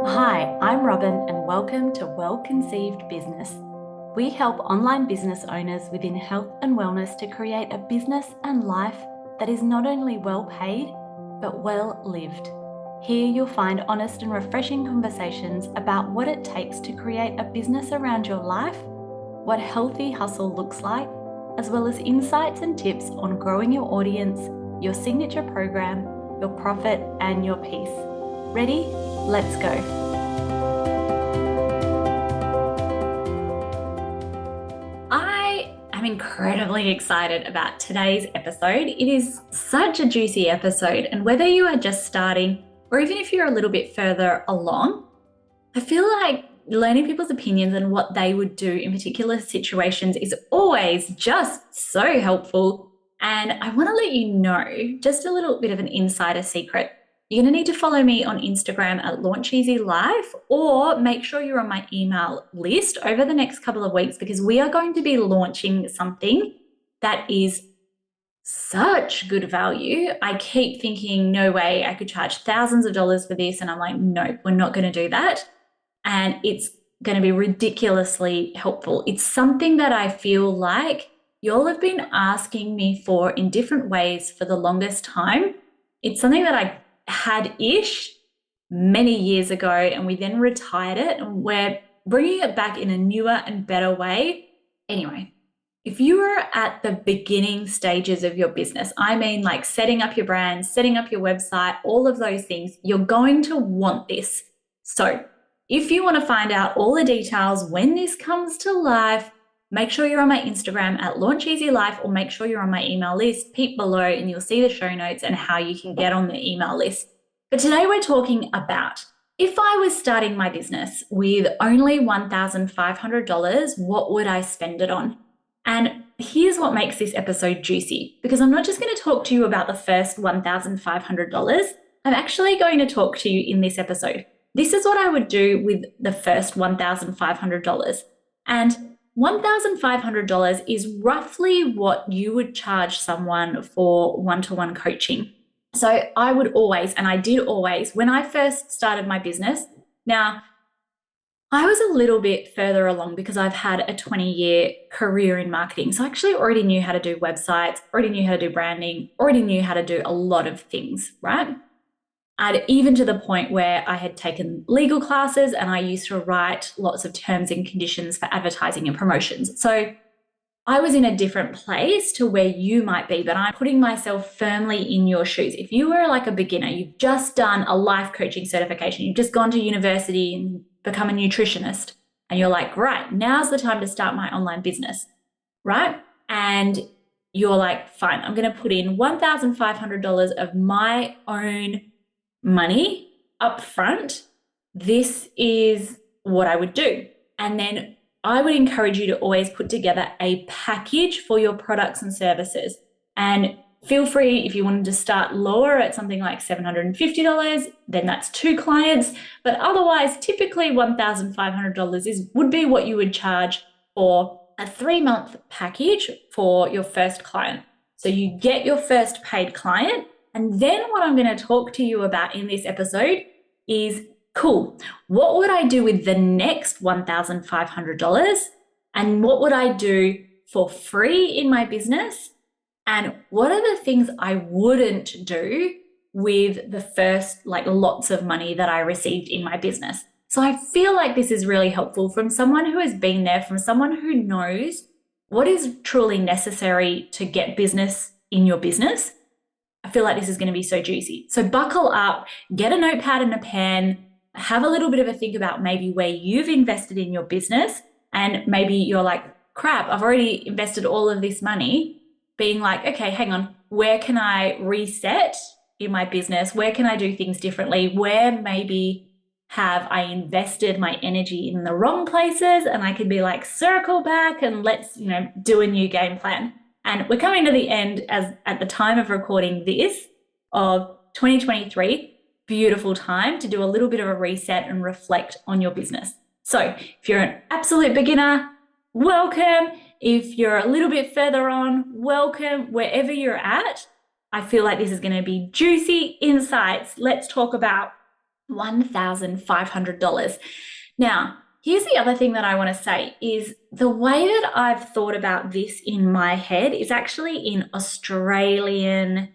Hi, I'm Robin and welcome to Well Conceived Business. We help online business owners within health and wellness to create a business and life that is not only well paid, but well lived. Here you'll find honest and refreshing conversations about what it takes to create a business around your life, what healthy hustle looks like, as well as insights and tips on growing your audience, your signature program, your profit, and your peace. Ready? Let's go. I am incredibly excited about today's episode. It is such a juicy episode, and whether you are just starting or even if you're a little bit further along, I feel like learning people's opinions and what they would do in particular situations is always just so helpful. And I want to let you know just a little bit of an insider secret. You're going to need to follow me on Instagram at LaunchEasyLife, or make sure you're on my email list over the next couple of weeks, because we are going to be launching something that is such good value. I keep thinking, no way, I could charge thousands of dollars for this. And I'm like, no, we're not going to do that. And it's going to be ridiculously helpful. It's something that I feel like y'all have been asking me for in different ways for the longest time. It's something that I had-ish many years ago, and we then retired it, and we're bringing it back in a newer and better way. Anyway, if you are at the beginning stages of your business, I mean like setting up your brand, setting up your website, all of those things, you're going to want this. So if you want to find out all the details when this comes to life, make sure you're on my Instagram at LaunchEasyLife, or make sure you're on my email list. Peep below and you'll see the show notes and how you can get on the email list. But today we're talking about, if I was starting my business with only $1,500, what would I spend it on? And here's what makes this episode juicy, because I'm not just going to talk to you about the first $1,500. I'm actually going to talk to you in this episode. This is what I would do with the first $1,500. And $1,500 is roughly what you would charge someone for one-to-one coaching. So I would always, and I did always, when I first started my business, now I was a little bit further along because I've had a 20-year career in marketing. So I actually already knew how to do websites, already knew how to do branding, already knew how to do a lot of things, right? And even to the point where I had taken legal classes and I used to write lots of terms and conditions for advertising and promotions. So I was in a different place to where you might be, but I'm putting myself firmly in your shoes. If you were like a beginner, you've just done a life coaching certification, you've just gone to university and become a nutritionist, and you're like, right, now's the time to start my online business, right? And you're like, fine, I'm going to put in $1,500 of my own money up front. This is what I would do. And then I would encourage you to always put together a package for your products and services. And feel free, if you wanted to start lower at something like $750, then that's 2 clients. But otherwise, typically $1,500 would be what you would charge for a 3-month package for your first client. So you get your first paid client. And then what I'm going to talk to you about in this episode is, cool, what would I do with the next $1,500? And what would I do for free in my business? And what are the things I wouldn't do with the first lots of money that I received in my business? So I feel like this is really helpful from someone who has been there, from someone who knows what is truly necessary to get business in your business. I feel like this is going to be so juicy. So buckle up, get a notepad and a pen, have a little bit of a think about maybe where you've invested in your business, and maybe you're like, crap, I've already invested all of this money, being like, okay, hang on, where can I reset in my business? Where can I do things differently? Where maybe have I invested my energy in the wrong places? And I could be like, circle back and let's, do a new game plan. And we're coming to the end, as at the time of recording this, of 2023, beautiful time to do a little bit of a reset and reflect on your business. So if you're an absolute beginner, welcome. If you're a little bit further on, welcome. Wherever you're at, I feel like this is going to be juicy insights. Let's talk about $1,500. Now, here's the other thing that I want to say is the way that I've thought about this in my head is actually in Australian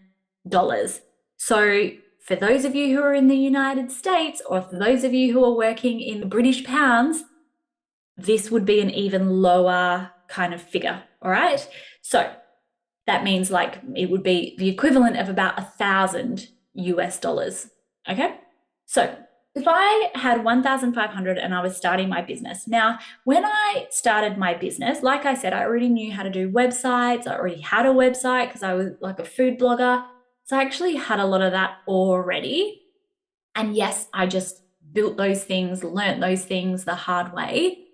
dollars. So for those of you who are in the United States, or for those of you who are working in the British pounds, this would be an even lower kind of figure. All right. So that means like it would be the equivalent of about 1,000 US dollars. Okay. So if I had 1,500 and I was starting my business. Now, when I started my business, like I said, I already knew how to do websites. I already had a website because I was like a food blogger. So I actually had a lot of that already. And yes, I just built those things, learnt those things the hard way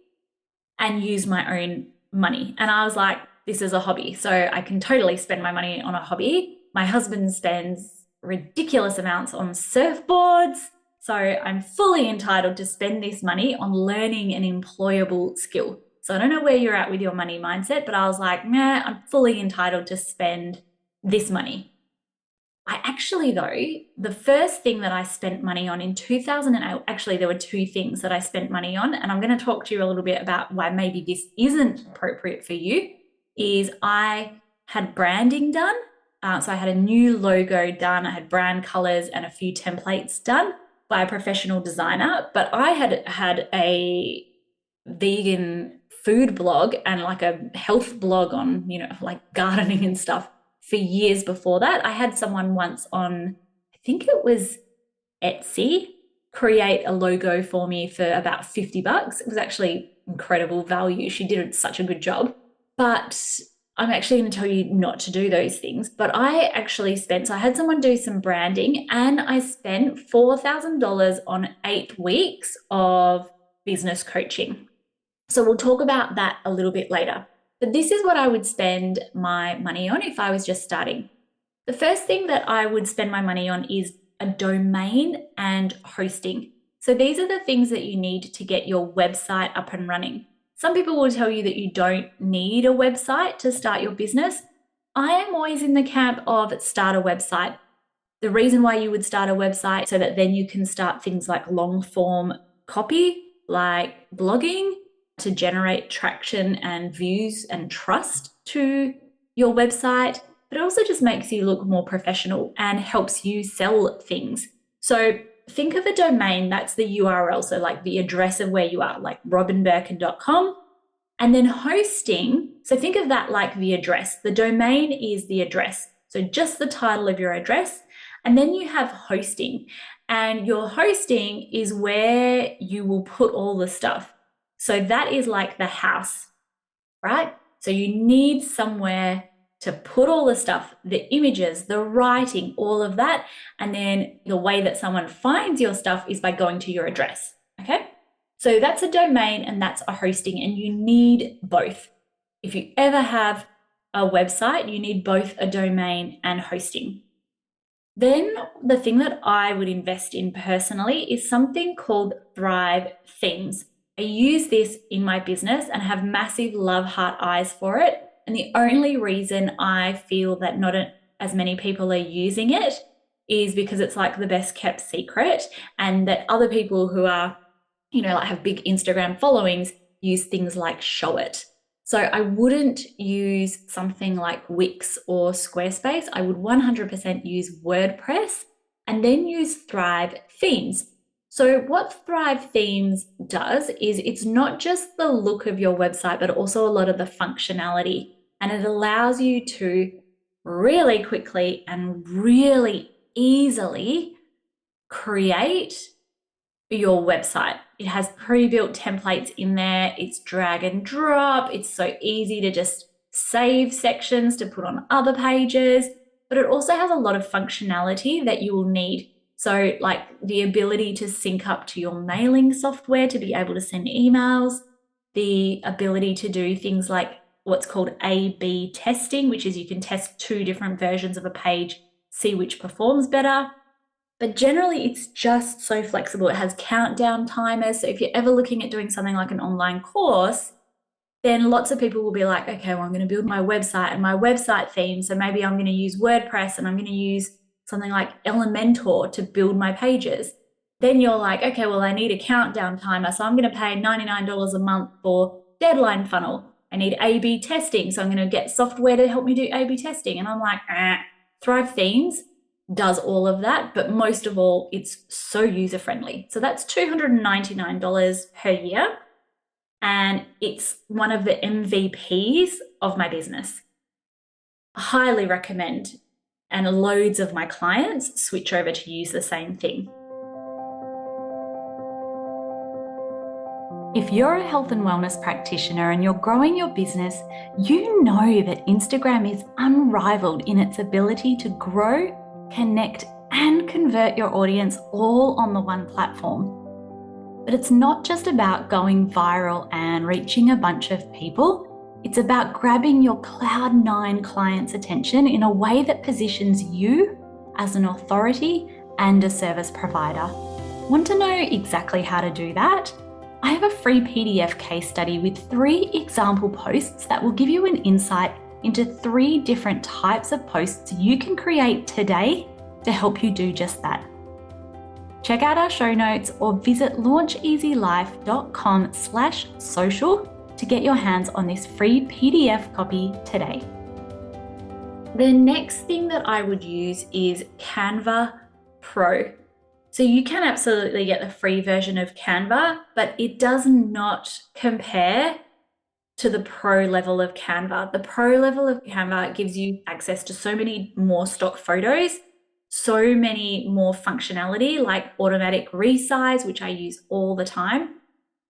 and used my own money. And I was like, this is a hobby. So I can totally spend my money on a hobby. My husband spends ridiculous amounts on surfboards. So I'm fully entitled to spend this money on learning an employable skill. So I don't know where you're at with your money mindset, but I was like, nah, I'm fully entitled to spend this money. I actually, though, the first thing that I spent money on in 2008, actually, there were two things that I spent money on, and I'm going to talk to you a little bit about why maybe this isn't appropriate for you, is I had branding done. So I had a new logo done, I had brand colors and a few templates done by a professional designer, but I had a vegan food blog and like a health blog on, like gardening and stuff for years before that. I had someone once on, I think it was Etsy, create a logo for me for about $50. It was actually incredible value. She did such a good job. But I'm actually going to tell you not to do those things. But I actually spent, so I had someone do some branding and I spent $4,000 on 8 weeks of business coaching. So we'll talk about that a little bit later. But this is what I would spend my money on if I was just starting. The first thing that I would spend my money on is a domain and hosting. So these are the things that you need to get your website up and running. Some people will tell you that you don't need a website to start your business. I am always in the camp of start a website. The reason why you would start a website so that then you can start things like long form copy, like blogging, to generate traction and views and trust to your website, but it also just makes you look more professional and helps you sell things. So think of a domain, that's the URL, so like the address of where you are, like robinbirkin.com. And then hosting, so think of that like the address. The domain is the address, so just the title of your address. And then you have hosting, and your hosting is where you will put all the stuff. So that is like the house, right? So you need somewhere to put all the stuff, the images, the writing, all of that. And then the way that someone finds your stuff is by going to your address, okay? So that's a domain and that's a hosting, and you need both. If you ever have a website, you need both a domain and hosting. Then the thing that I would invest in personally is something called Thrive Themes. I use this in my business and have massive love heart eyes for it. And the only reason I feel that not as many people are using it is because it's like the best kept secret, and that other people who are, like have big Instagram followings use things like Show It. So I wouldn't use something like Wix or Squarespace. I would 100% use WordPress and then use Thrive Themes. So what Thrive Themes does is it's not just the look of your website, but also a lot of the functionality. And it allows you to really quickly and really easily create your website. It has pre-built templates in there. It's drag and drop. It's so easy to just save sections to put on other pages, but it also has a lot of functionality that you will need. So like the ability to sync up to your mailing software to be able to send emails, the ability to do things like what's called A/B testing, which is you can test 2 different versions of a page, see which performs better. But generally, it's just so flexible. It has countdown timers. So if you're ever looking at doing something like an online course, then lots of people will be like, okay, well, I'm going to build my website and my website theme. So maybe I'm going to use WordPress and I'm going to use something like Elementor to build my pages. Then you're like, okay, well, I need a countdown timer. So I'm going to pay $99 a month for deadline funnel. I need A/B testing. So I'm going to get software to help me do A/B testing. And I'm like, Thrive Themes does all of that. But most of all, it's so user friendly. So that's $299 per year. And it's one of the MVPs of my business. Highly recommend. And loads of my clients switch over to use the same thing. If you're a health and wellness practitioner and you're growing your business, you know that Instagram is unrivaled in its ability to grow, connect, and convert your audience all on the one platform. But it's not just about going viral and reaching a bunch of people. It's about grabbing your Cloud9 clients' attention in a way that positions you as an authority and a service provider. Want to know exactly how to do that? I have a free PDF case study with 3 example posts that will give you an insight into 3 different types of posts you can create today to help you do just that. Check out our show notes or visit launcheasylife.com/social to get your hands on this free PDF copy today. The next thing that I would use is Canva Pro. So you can absolutely get the free version of Canva, but it does not compare to the pro level of Canva. The pro level of Canva gives you access to so many more stock photos, so many more functionality like automatic resize, which I use all the time.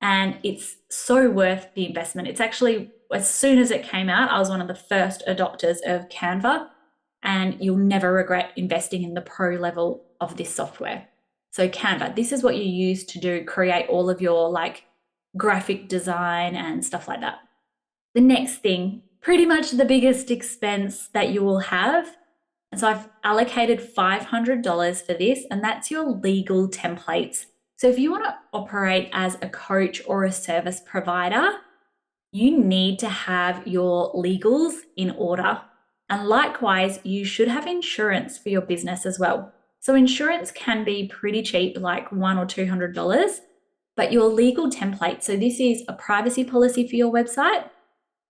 And it's so worth the investment. It's actually, as soon as it came out, I was one of the first adopters of Canva, and you'll never regret investing in the pro level of this software. So Canva, this is what you use to create all of your like graphic design and stuff like that. The next thing, pretty much the biggest expense that you will have. And so I've allocated $500 for this, and that's your legal templates. So if you want to operate as a coach or a service provider, you need to have your legals in order. And likewise, you should have insurance for your business as well. So insurance can be pretty cheap, like $100 or $200, but your legal template, so this is a privacy policy for your website,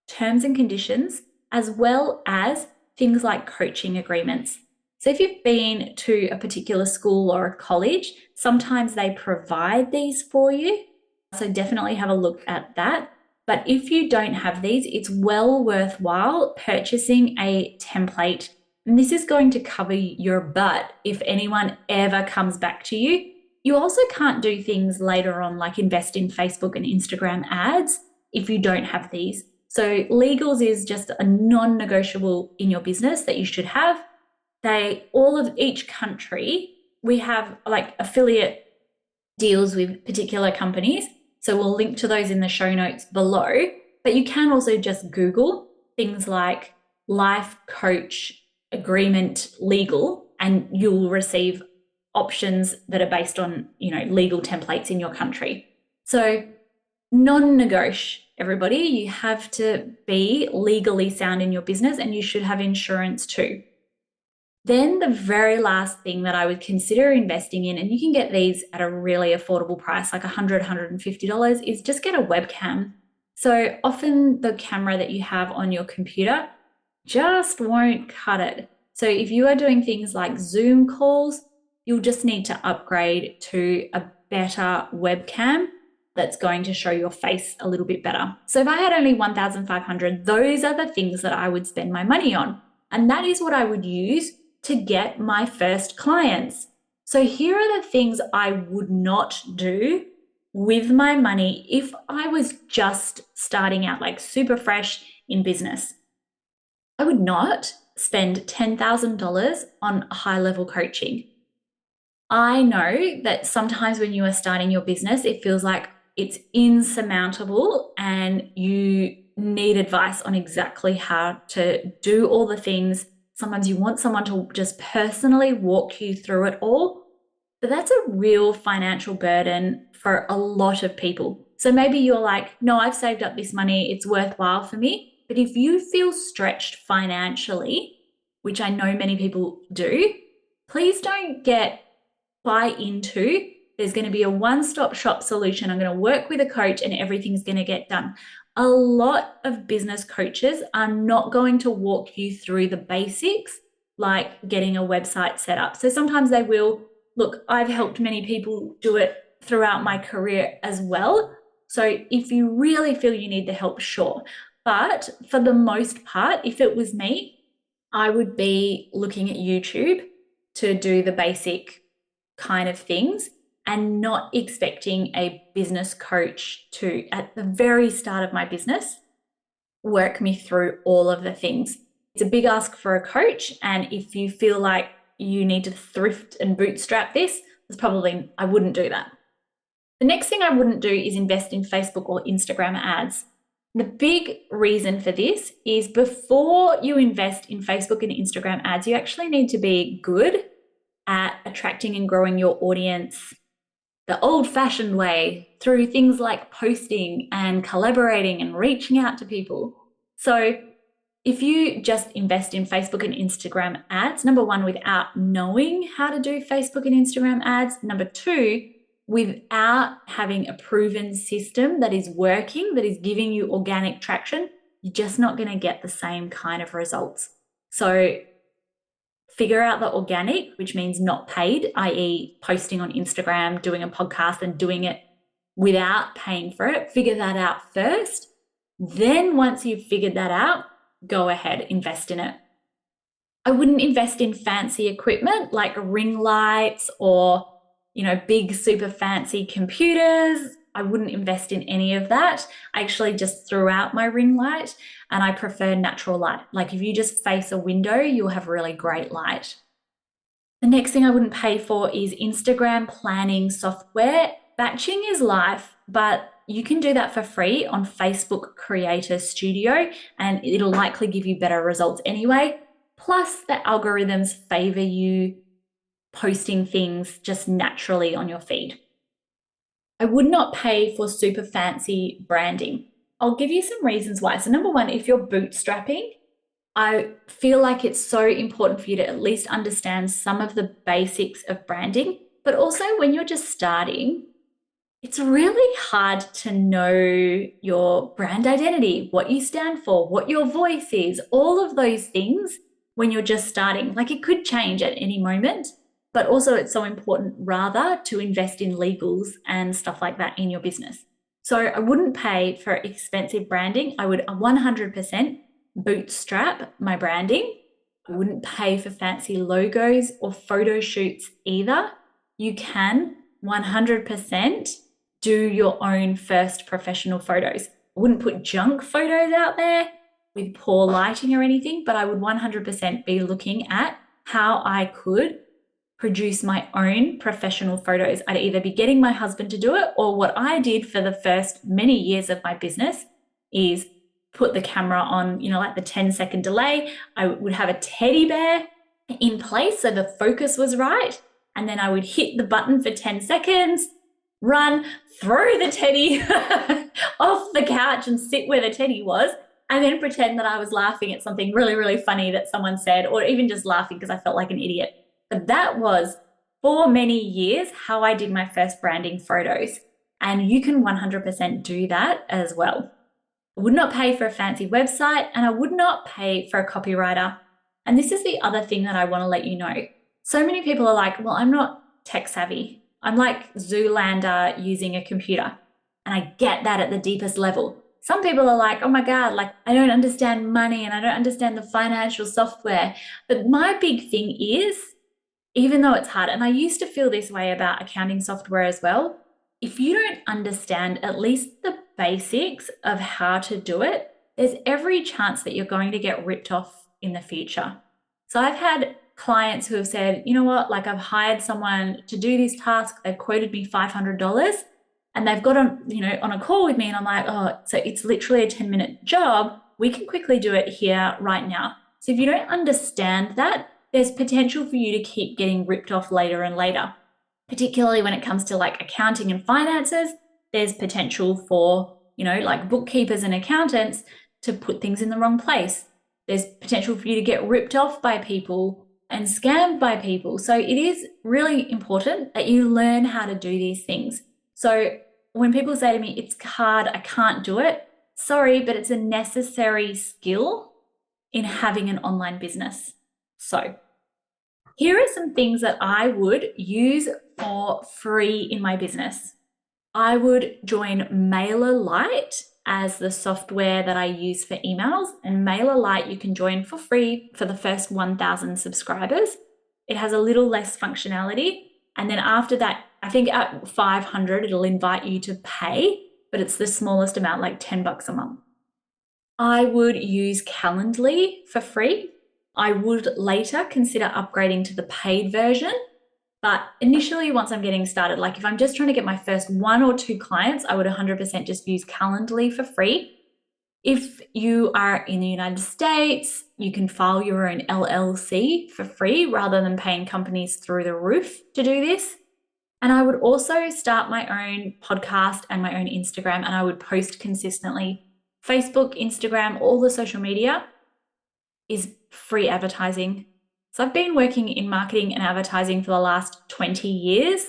terms and conditions, as well as things like coaching agreements. So if you've been to a particular school or a college, sometimes they provide these for you. So definitely have a look at that. But if you don't have these, it's well worthwhile purchasing a template. And this is going to cover your butt if anyone ever comes back to you. You also can't do things later on like invest in Facebook and Instagram ads if you don't have these. So legals is just a non-negotiable in your business that you should have. All of each country, we have like affiliate deals with particular companies. So we'll link to those in the show notes below. But you can also just Google things like life coach agreement legal, and you'll receive options that are based on, legal templates in your country. So non-negotiable, everybody, you have to be legally sound in your business, and you should have insurance too. Then the very last thing that I would consider investing in, and you can get these at a really affordable price, like $100, $150, is just get a webcam. So often the camera that you have on your computer just won't cut it. So if you are doing things like Zoom calls, you'll just need to upgrade to a better webcam that's going to show your face a little bit better. So if I had only $1,500, those are the things that I would spend my money on. And that is what I would use to get my first clients. So here are the things I would not do with my money if I was just starting out like super fresh in business. I would not spend $10,000 on high-level coaching. I know that sometimes when you are starting your business, it feels like it's insurmountable and you need advice on exactly how to do all the things. Sometimes you want someone to just personally walk you through it all, but that's a real financial burden for a lot of people. So maybe you're like, no, I've saved up this money, it's worthwhile for me. But if you feel stretched financially, which I know many people do, please don't buy into There's going to be a one-stop shop solution. I'm going to work with a coach and everything's going to get done. A lot of business coaches are not going to walk you through the basics, like getting a website set up. So sometimes they will. Look, I've helped many people do it throughout my career as well. So if you really feel you need the help, sure. But for the most part, if it was me, I would be looking at YouTube to do the basic kind of things and not expecting a business coach to, at the very start of my business, work me through all of the things. It's a big ask for a coach. And if you feel like you need to thrift and bootstrap this, I wouldn't do that. The next thing I wouldn't do is invest in Facebook or Instagram ads. The big reason for this is before you invest in Facebook and Instagram ads, you actually need to be good at attracting and growing your audience the old-fashioned way through things like posting and collaborating and reaching out to people. So if you just invest in Facebook and Instagram ads, number one, without knowing how to do Facebook and Instagram ads, number two, without having a proven system that is working, that is giving you organic traction, you're just not going to get the same kind of results. So figure out the organic, which means not paid, i.e. posting on Instagram, doing a podcast and doing it without paying for it. Figure that out first. Then once you've figured that out, go ahead, invest in it. I wouldn't invest in fancy equipment like ring lights or, big super fancy computers. I wouldn't invest in any of that. I actually just threw out my ring light and I prefer natural light. Like if you just face a window, you'll have really great light. The next thing I wouldn't pay for is Instagram planning software. Batching is life, but you can do that for free on Facebook Creator Studio and it'll likely give you better results anyway. Plus the algorithms favor you posting things just naturally on your feed. I would not pay for super fancy branding. I'll give you some reasons why. So number one, if you're bootstrapping, I feel like it's so important for you to at least understand some of the basics of branding, but also when you're just starting, it's really hard to know your brand identity, what you stand for, what your voice is, all of those things when you're just starting. Like it could change at any moment, but also it's so important rather to invest in legals and stuff like that in your business. So I wouldn't pay for expensive branding. I would 100% bootstrap my branding. I wouldn't pay for fancy logos or photo shoots either. You can 100% do your own first professional photos. I wouldn't put junk photos out there with poor lighting or anything, but I would 100% be looking at how I could produce my own professional photos. I'd either be getting my husband to do it, or what I did for the first many years of my business is put the camera on, like the 10-second delay. I would have a teddy bear in place so the focus was right. And then I would hit the button for 10 seconds, run, throw the teddy off the couch and sit where the teddy was, and then pretend that I was laughing at something really, really funny that someone said, or even just laughing because I felt like an idiot. But that was, for many years, how I did my first branding photos. And you can 100% do that as well. I would not pay for a fancy website and I would not pay for a copywriter. And this is the other thing that I want to let you know. So many people are like, well, I'm not tech savvy. I'm like Zoolander using a computer. And I get that at the deepest level. Some people are like, oh my God, like I don't understand money and I don't understand the financial software. But my big thing is, even though it's hard, and I used to feel this way about accounting software as well, if you don't understand at least the basics of how to do it, there's every chance that you're going to get ripped off in the future. So I've had clients who have said, you know what, like I've hired someone to do this task, they've quoted me $500 and they've got on a call with me and I'm like, oh, so it's literally a 10-minute job. We can quickly do it here right now. So if you don't understand that, there's potential for you to keep getting ripped off later and later, particularly when it comes to like accounting and finances. There's potential for, like bookkeepers and accountants to put things in the wrong place. There's potential for you to get ripped off by people and scammed by people. So it is really important that you learn how to do these things. So when people say to me, it's hard, I can't do it, sorry, but it's a necessary skill in having an online business. So here are some things that I would use for free in my business. I would join MailerLite as the software that I use for emails. And MailerLite you can join for free for the first 1,000 subscribers. It has a little less functionality. And then after that, I think at 500, it'll invite you to pay, but it's the smallest amount, like $10 a month. I would use Calendly for free. I would later consider upgrading to the paid version. But initially, once I'm getting started, like if I'm just trying to get my first 1 or 2 clients, I would 100% just use Calendly for free. If you are in the United States, you can file your own LLC for free rather than paying companies through the roof to do this. And I would also start my own podcast and my own Instagram, and I would post consistently. Facebook, Instagram, all the social media is free advertising. So I've been working in marketing and advertising for the last 20 years,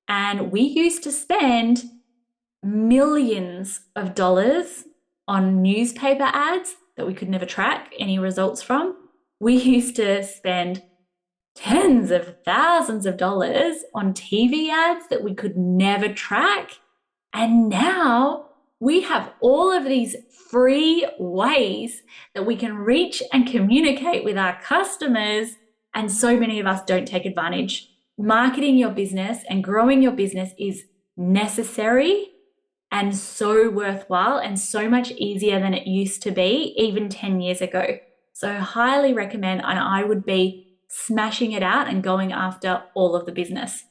and we used to spend millions of dollars on newspaper ads that we could never track any results from. We used to spend tens of thousands of dollars on TV ads that we could never track. And now we have all of these free ways that we can reach and communicate with our customers. And so many of us don't take advantage. Marketing your business and growing your business is necessary and so worthwhile and so much easier than it used to be even 10 years ago. So highly recommend, and I would be smashing it out and going after all of the business.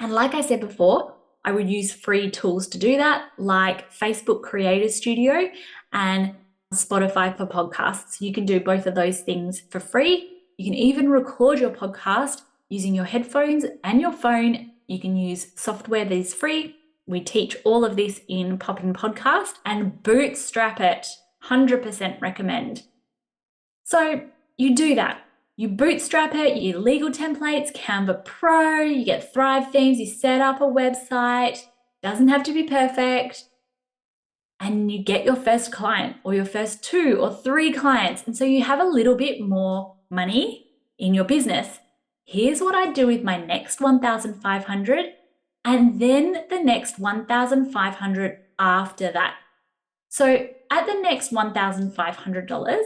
And like I said before, I would use free tools to do that, like Facebook Creator Studio and Spotify for podcasts. You can do both of those things for free. You can even record your podcast using your headphones and your phone. You can use software that is free. We teach all of this in Poppin' Podcast, and bootstrap it. 100% recommend. So you do that. You bootstrap it, you get legal templates, Canva Pro, you get Thrive themes, you set up a website, doesn't have to be perfect, and you get your first client or your first 2 or 3 clients. And so you have a little bit more money in your business. Here's what I do with my next 1,500 and then the next 1,500 after that. So at the next $1,500,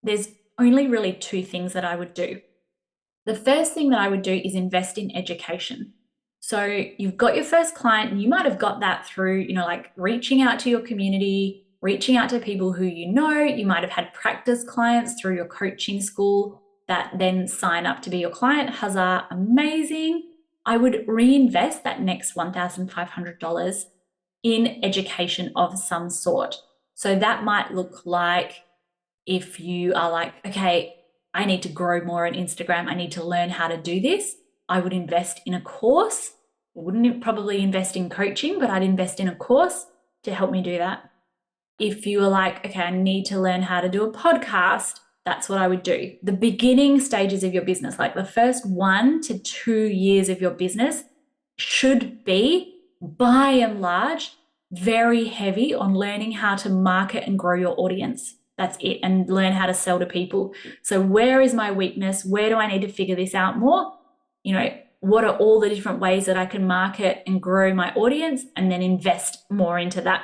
there's only really 2 things that I would do. The first thing that I would do is invest in education. So you've got your first client, and you might have got that through, like reaching out to your community, reaching out to people who you know. You might have had practice clients through your coaching school that then sign up to be your client. Huzzah, amazing. I would reinvest that next $1,500 in education of some sort. So that might look like, if you are like, okay, I need to grow more on Instagram, I need to learn how to do this, I would invest in a course. I wouldn't probably invest in coaching, but I'd invest in a course to help me do that. If you are like, okay, I need to learn how to do a podcast, that's what I would do. The beginning stages of your business, like the first 1 to 2 years of your business, should be, by and large, very heavy on learning how to market and grow your audience. That's it. And learn how to sell to people. So where is my weakness? Where do I need to figure this out more? What are all the different ways that I can market and grow my audience, and then invest more into that?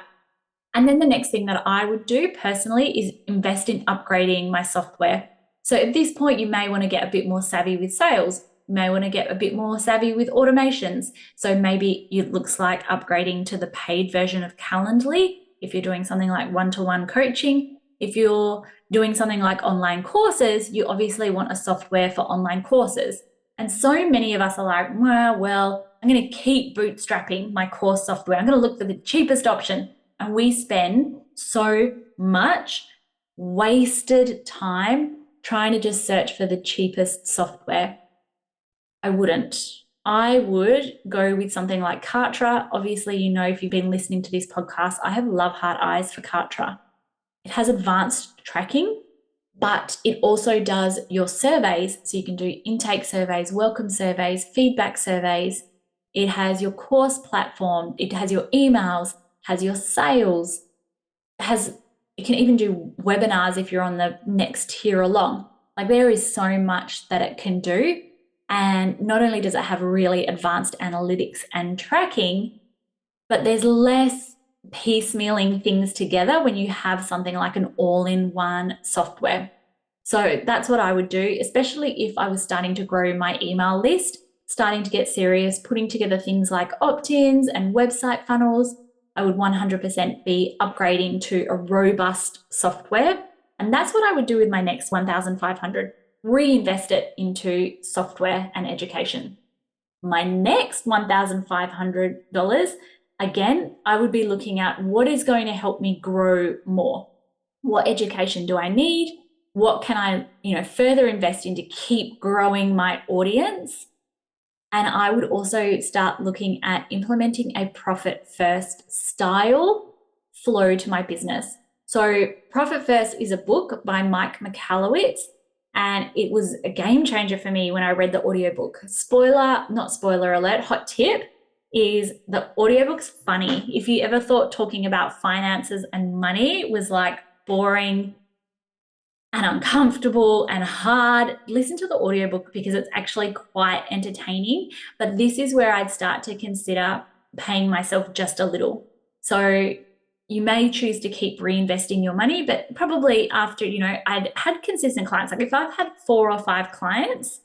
And then the next thing that I would do personally is invest in upgrading my software. So at this point, you may want to get a bit more savvy with sales. You may want to get a bit more savvy with automations. So maybe it looks like upgrading to the paid version of Calendly if you're doing something like one-to-one coaching. If you're doing something like online courses, you obviously want a software for online courses. And so many of us are like, well, I'm going to keep bootstrapping my course software. I'm going to look for the cheapest option. And we spend so much wasted time trying to just search for the cheapest software. I wouldn't. I would go with something like Kartra. Obviously, if you've been listening to this podcast, I have love heart eyes for Kartra. It has advanced tracking. but it also does your surveys. So you can do intake surveys, welcome surveys, feedback surveys. It has your course platform. It has your emails, has your sales, it can even do webinars if you're on the next tier along. Like, there is so much that it can do. And not only does it have really advanced analytics and tracking, but there's less piecemealing things together when you have something like an all-in-one software. So that's what I would do, especially if I was starting to grow my email list, starting to get serious, putting together things like opt-ins and website funnels. I would 100% be upgrading to a robust software. And that's what I would do with my next 1,500, reinvest it into software and education. My next $1,500, again, I would be looking at what is going to help me grow more. What education do I need? What can I, further invest in to keep growing my audience? And I would also start looking at implementing a profit first style flow to my business. So Profit First is a book by Mike Michalowicz, and it was a game changer for me when I read the audiobook. Not spoiler alert, hot tip is the audiobook's funny. If you ever thought talking about finances and money was like boring and uncomfortable and hard, listen to the audiobook because it's actually quite entertaining. But this is where I'd start to consider paying myself just a little. So you may choose to keep reinvesting your money, but probably after, I'd had consistent clients. Like if I've had 4 or 5 clients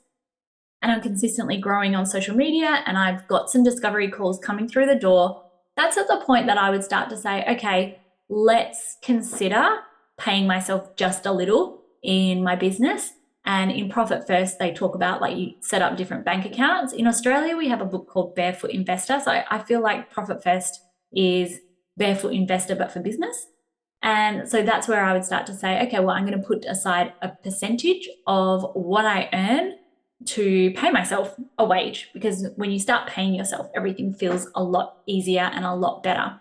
and I'm consistently growing on social media and I've got some discovery calls coming through the door, that's at the point that I would start to say, okay, let's consider paying myself just a little in my business. And in Profit First, they talk about like you set up different bank accounts. In Australia, we have a book called Barefoot Investor. So I feel like Profit First is Barefoot Investor, but for business. And so that's where I would start to say, okay, well, I'm going to put aside a percentage of what I earn to pay myself a wage, because when you start paying yourself, everything feels a lot easier and a lot better.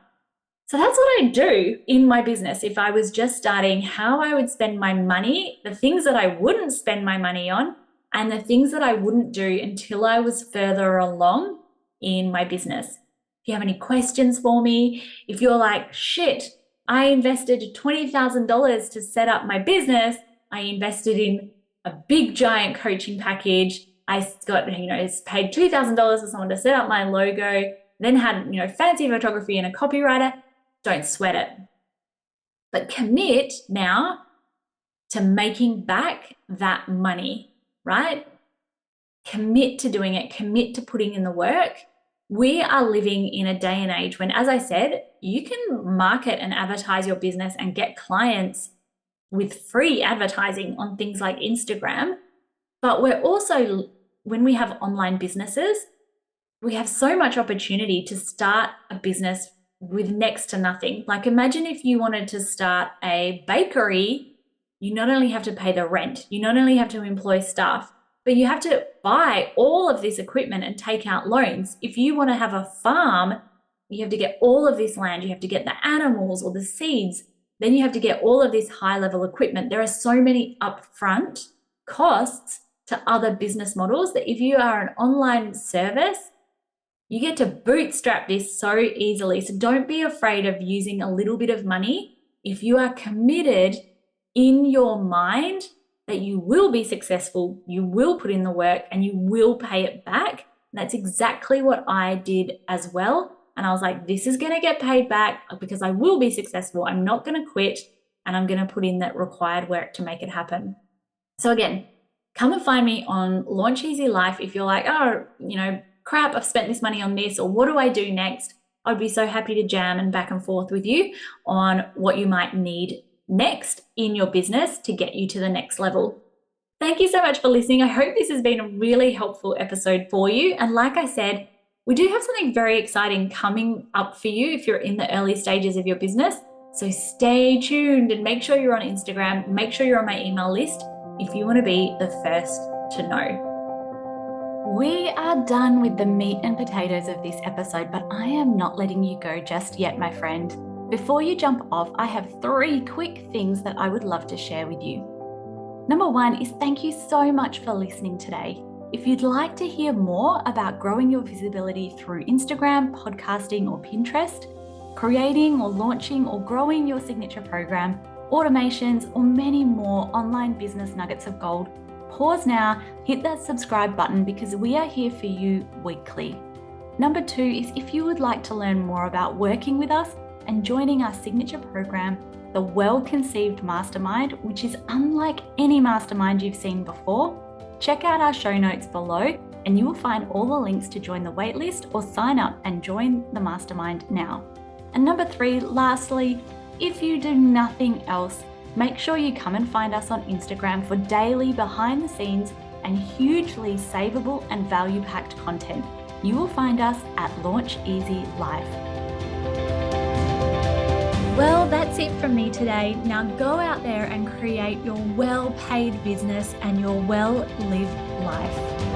So that's what I do in my business. If I was just starting, how I would spend my money, the things that I wouldn't spend my money on, and the things that I wouldn't do until I was further along in my business. If you have any questions for me, if you're like, shit, I invested $20,000 to set up my business, I invested in a big giant coaching package, I got, paid $2,000 for someone to set up my logo, then had, fancy photography and a copywriter, don't sweat it. But commit now to making back that money, right? Commit to doing it, commit to putting in the work. We are living in a day and age when, as I said, you can market and advertise your business and get clients with free advertising on things like Instagram. But we're also, when we have online businesses, we have so much opportunity to start a business with next to nothing. Like imagine if you wanted to start a bakery, you not only have to pay the rent, you not only have to employ staff, but you have to buy all of this equipment and take out loans. If you want to have a farm, you have to get all of this land, you have to get the animals or the seeds, then you have to get all of this high-level equipment. There are so many upfront costs to other business models that if you are an online service, you get to bootstrap this so easily. So don't be afraid of using a little bit of money if you are committed in your mind that you will be successful, you will put in the work, and you will pay it back. And that's exactly what I did as well. And I was like, this is going to get paid back because I will be successful. I'm not going to quit, and I'm going to put in that required work to make it happen. So again, come and find me on Launch Easy Life if you're like, crap, I've spent this money on this, or what do I do next? I'd be so happy to jam and back and forth with you on what you might need next in your business to get you to the next level. Thank you so much for listening. I hope this has been a really helpful episode for you. And like I said, we do have something very exciting coming up for you if you're in the early stages of your business. So stay tuned and make sure you're on Instagram. Make sure you're on my email list if you want to be the first to know. We are done with the meat and potatoes of this episode, but I am not letting you go just yet, my friend. Before you jump off, I have 3 quick things that I would love to share with you. Number one is thank you so much for listening today. If you'd like to hear more about growing your visibility through Instagram, podcasting, or Pinterest, creating or launching or growing your signature program, automations, or many more online business nuggets of gold, pause now, hit that subscribe button because we are here for you weekly. Number two is if you would like to learn more about working with us and joining our signature program, the Well-Conceived Mastermind, which is unlike any mastermind you've seen before, check out our show notes below and you will find all the links to join the waitlist or sign up and join the mastermind now. And number three, lastly, if you do nothing else, make sure you come and find us on Instagram for daily behind the scenes and hugely savable and value-packed content. You will find us at Launch Easy Life. Well, that's it from me today. Now go out there and create your well-paid business and your well-lived life.